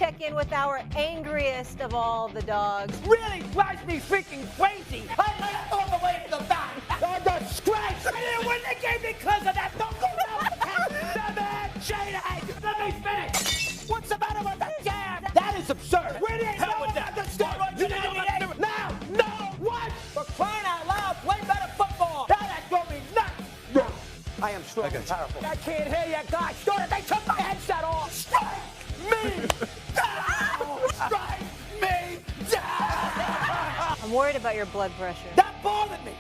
Check in with our angriest of all the dogs. Really drives me freaking crazy. I went all the way to the back. I'm a disgrace. I didn't win the game because of that. Don't go down. Let me finish. What's the matter with the jam? That is absurd. We didn't know about the steroids. You didn't know about the now. No. What? For crying out loud, play better football. Now that drove me nuts. I am strong and powerful. I can't hear you guys. They took my headset off. Strike me down. Strike me down. I'm worried about your blood pressure. That bothered me.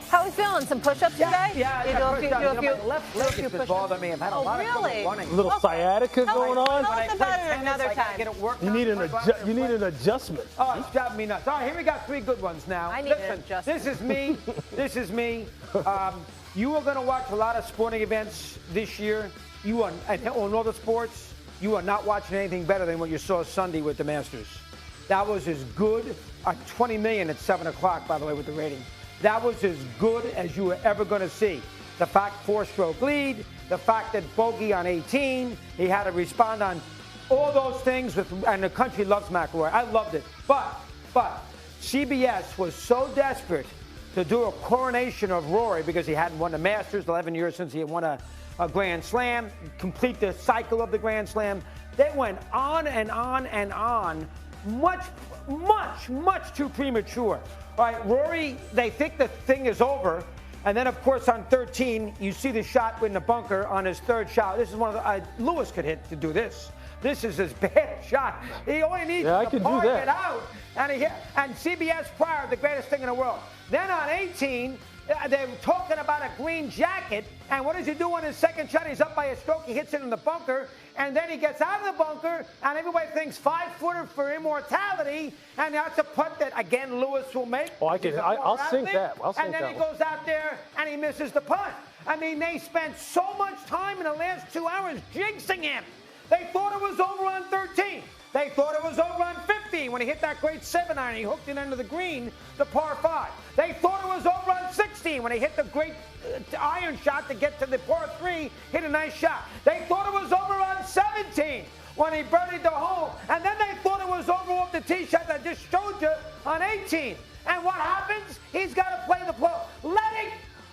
How are we feeling? Some push-ups today? Yeah, you do a few, my left leg has been bothering me. I've had a lot of trouble running. A little sciatica going on. Tell us about it another time. You need an adjustment. Oh, it's driving me nuts. All right, here we got 3 good ones now. I need an adjustment. This is me. This is me. You are going to watch a lot of sporting events this year. You are on all the sports. You are not watching anything better than what you saw Sunday with the Masters. That was as good. 20 million at 7 o'clock, by the way, with the rating. That was as good as you were ever going to see. The fact 4-stroke lead, the fact that bogey on 18, he had to respond on all those things, and the country loves McIlroy. I loved it. But CBS was so desperate to do a coronation of Rory because he hadn't won the Masters, 11 years since he had won a Grand Slam, complete the cycle of the Grand Slam. They went on and on and on, much too premature. All right, Rory, they think the thing is over. And then, of course, on 13, you see the shot in the bunker on his third shot. This is one of the Lewis could hit to do this. This is his bad shot. He only needs to park it out. And CBS prior, the greatest thing in the world. Then on 18, they were talking about a green jacket. And what does he do on his second shot? He's up by a stroke. He hits it in the bunker. And then he gets out of the bunker. And everybody thinks 5-footer for immortality. And that's a putt that, again, Lewis will make. Oh, I'll sink that. And then he goes out there and he misses the putt. I mean, they spent so much time in the last 2 hours jinxing him. They thought it was over on 13. They thought it was over on 15 when he hit that great 7-iron. He hooked it under the green, the par 5. They thought it was over on 16 when he hit the great iron shot to get to the par 3, hit a nice shot. They thought it was over on 17 when he birdied the hole. And then they thought it was over off the tee shot that I just showed you on 18. And what happens? He's got to play the blow.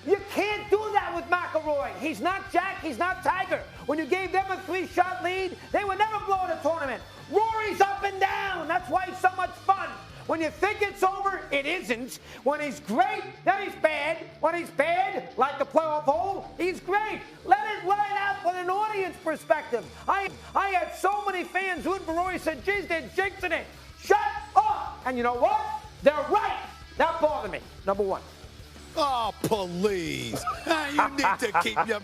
You can't do that with McIlroy. He's not Jack. He's not Tiger. When you gave them a 3-shot lead, they would never blow the tournament. Rory's up and down. That's why he's so much fun. When you think it's over, it isn't. When he's great, then he's bad. When he's bad, like the playoff hole, he's great. Let it out from an audience perspective. I had so many fans rooting for Rory said, geez, they're jinxing it. Shut up. And you know what? They're right. That bothered me. Number 1. Oh, please. You need to keep your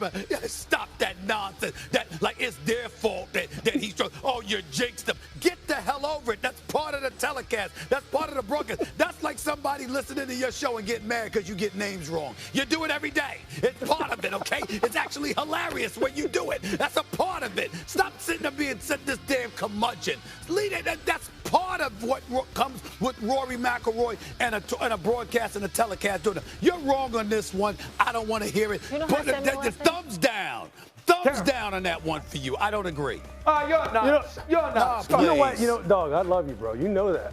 stop that nonsense. That like it's their fault that he's drunk. Oh, you jinxed them. Get the hell over it. That's part of the telecast. That's part of the broadcast. That's like somebody listening to your show and getting mad because you get names wrong. You do it every day. It's part of it, okay? It's actually hilarious when you do it. That's a part of it. Stop sitting there being this damn curmudgeon. Lead it. That's part of what comes with Rory McIlroy and a broadcast and a telecast doing it. You're wrong on this one. I don't want to hear it. You know Put the thumbs down. Thumbs down on that one for you. I don't agree. You're nuts. You're nuts. You know what? Dog, I love you, bro. You know that.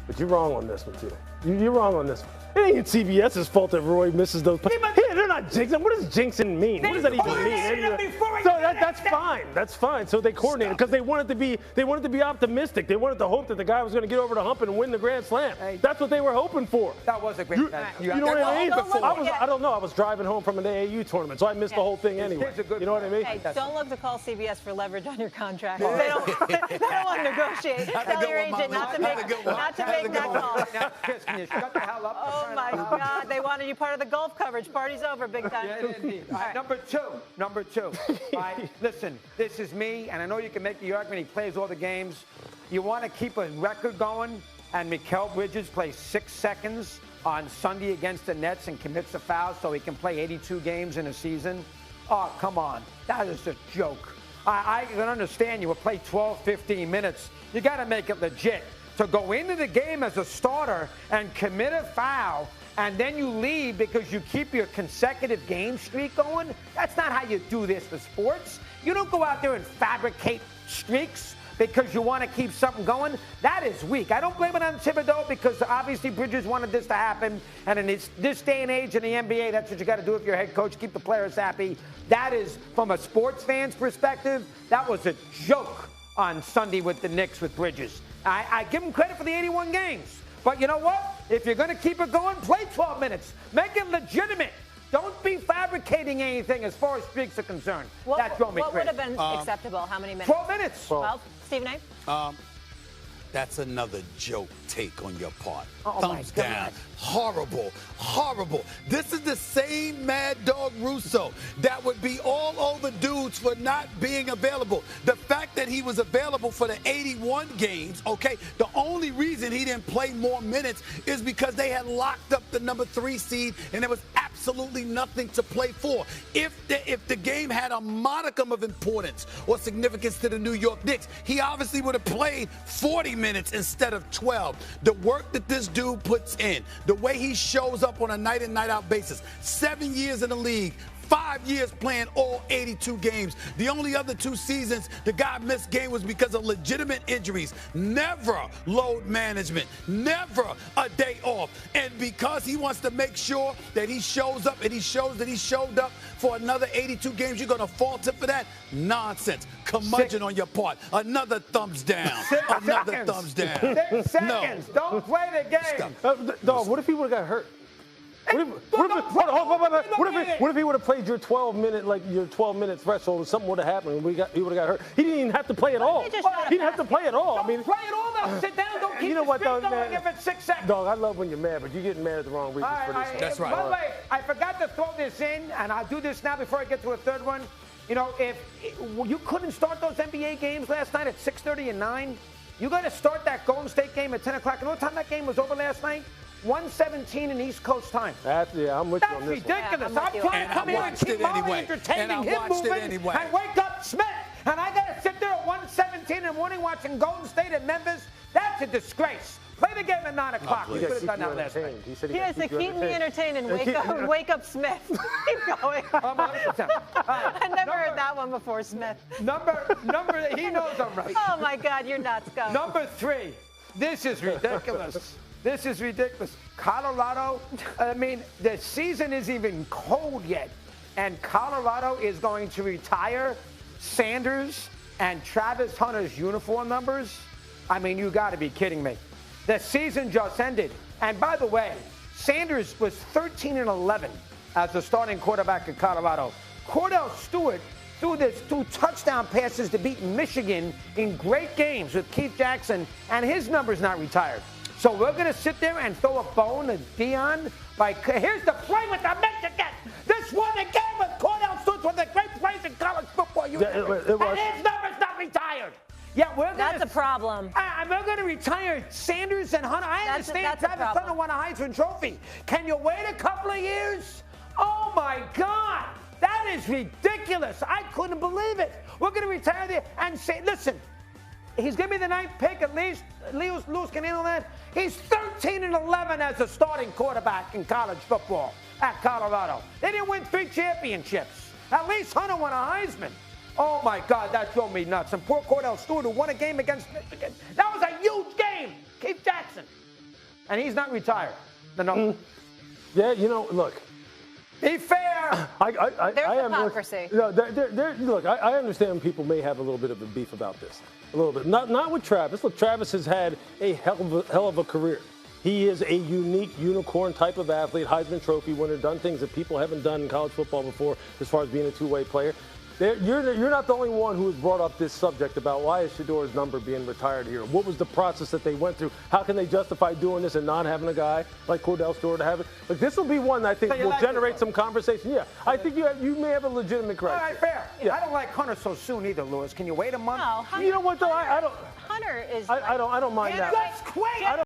But you're wrong on this one, too. You're wrong on this one. It ain't CBS's fault that Roy misses those. They're not jinxing. What does jinxing mean? What does that even mean? So that's fine. That's fine. So they coordinated because they wanted to be optimistic. They wanted to hope that the guy was going to get over the hump and win the Grand Slam. That's what they were hoping for. That was a great match. You know what I mean? I don't know. I was driving home from an AAU tournament, so I missed the whole thing anyway. You know what I mean? Hey, don't look to call CBS for leverage on your contract. They don't want to negotiate. Tell your agent not to make that call. Now, Chris, can you shut the hell up? Oh, my God. They wanted you part of the golf coverage. Party's over, big time. Yeah, indeed. All right, number two. All right, listen, this is me, and I know you can make the argument he plays all the games. You want to keep a record going, and Mikal Bridges plays 6 seconds on Sunday against the Nets and commits a foul so he can play 82 games in a season. Oh, come on. That is a joke. I can understand you would play 12, 15 minutes. You got to make it legit. To go into the game as a starter and commit a foul and then you leave because you keep your consecutive game streak going, that's not how you do this with sports. You don't go out there and fabricate streaks. because you want to keep something going, that is weak. I don't blame it on Thibodeau because obviously Bridges wanted this to happen. And in this day and age in the NBA, that's what you got to do if you're a head coach, keep the players happy. That is, from a sports fan's perspective, that was a joke on Sunday with the Knicks with Bridges. I give him credit for the 81 games. But you know what? If you're going to keep it going, play 12 minutes. Make it legitimate. Don't be fabricating anything as far as streaks are concerned. That drove me crazy. What would have been acceptable? How many minutes? 12 minutes. 12. Stephen A? That's another joke take on your part. Oh, Thumbs down. Horrible. Horrible. This is the same Mad Dog Russo that would be all over dudes for not being available. The fact that he was available for the 81 games, okay, the only reason he didn't play more minutes is because they had locked up the number 3 seed and there was absolutely nothing to play for. If the game had a modicum of importance or significance to the New York Knicks, he obviously would have played 40 minutes instead of 12. The work that this dude puts in, the way he shows up on a night in, night out basis, 7 years in the league, 5 years playing all 82 games. The only other 2 seasons the guy missed game was because of legitimate injuries. Never load management. Never a day off. And because he wants to make sure that he shows up and he shows that he showed up for another 82 games, you're going to fault him for that? Nonsense. Curmudgeon on your part. Another thumbs down. Another thumbs down. 6 seconds. No. Don't play the game. Dog, what if he would have got hurt? What if he would have played your 12 minute threshold and something would have happened and he would have got hurt? He didn't even have to play at all. He didn't have to play at all. Don't play at all now. Sit down. Don't keep you know what, going man? if it's 6 seconds. Dog, I love when you're mad, but you're getting mad at the wrong reasons for this. That's right. By the way, I forgot to throw this in, and I'll do this now before I get to a third one. You know, if you couldn't start those NBA games last night at 6:30 and 9, you got to start that Golden State game at 10 o'clock. You know what time that game was over last night? 1:17 in East Coast time. I'm with you on this. That's ridiculous. Yeah, I'm trying to come here and keep Molly entertaining him moving and wake up Smith. And I got to sit there at 1:17 in the morning watching Golden Sate at Memphis. That's a disgrace. Play the game at 9 o'clock. We could have done that last night. He said He has to keep me entertained and wake up Smith. Keep going. I'm 100%. I never heard that one before, Smith. Number, he knows I'm right. Oh, my God, you're nuts. Go. Number 3. This is ridiculous. This is ridiculous. Colorado, I mean, the season isn't even cold yet, and Colorado is going to retire Sanders and Travis Hunter's uniform numbers. I mean, you got to be kidding me. The season just ended. And by the way, Sanders was 13-11 as the starting quarterback in Colorado. Cordell Stewart threw 2 touchdown passes to beat Michigan in great games with Keith Jackson, and his number's not retired. So we're going to sit there and throw a bone to Deion. Here's the play with the Michigan. This won the game with Cordell Stewart, one of the great plays in college football. And his number's not retired. Yeah, That's a problem. We're going to retire Sanders and Hunter. I understand Travis Hunter won a Heisman Trophy. Can you wait a couple of years? Oh, my God. That is ridiculous. I couldn't believe it. We're going to retire there and say, listen, he's going to be the 9th pick at least. Lewis can handle that. He's 13-11 as a starting quarterback in college football at Colorado. They didn't win 3 championships. At least Hunter won a Heisman. Oh, my God, that drove me nuts. And poor Cordell Stewart, who won a game against Michigan. That was a huge game. Keith Jackson. And he's not retired. Yeah, you know, look. Be fair. There's hypocrisy. Look, I understand people may have a little bit of a beef about this. A little bit. Not with Travis. Look, Travis has had a hell of a career. He is a unique unicorn type of athlete, Heisman Trophy winner, done things that people haven't done in college football before as far as being a two-way player. You're not the only one who has brought up this subject about why is Shedor's number being retired here. What was the process that they went through? How can they justify doing this and not having a guy like Cordell Stewart to have it? Like, this will be one that I think will generate some conversation. Yeah, I think you may have a legitimate gripe. All right, fair. Yeah. I don't like Hunter so soon either, Lewis. Can you wait a month? No, Hunter, you know what though? I don't. Hunter is. I don't mind that. That's great.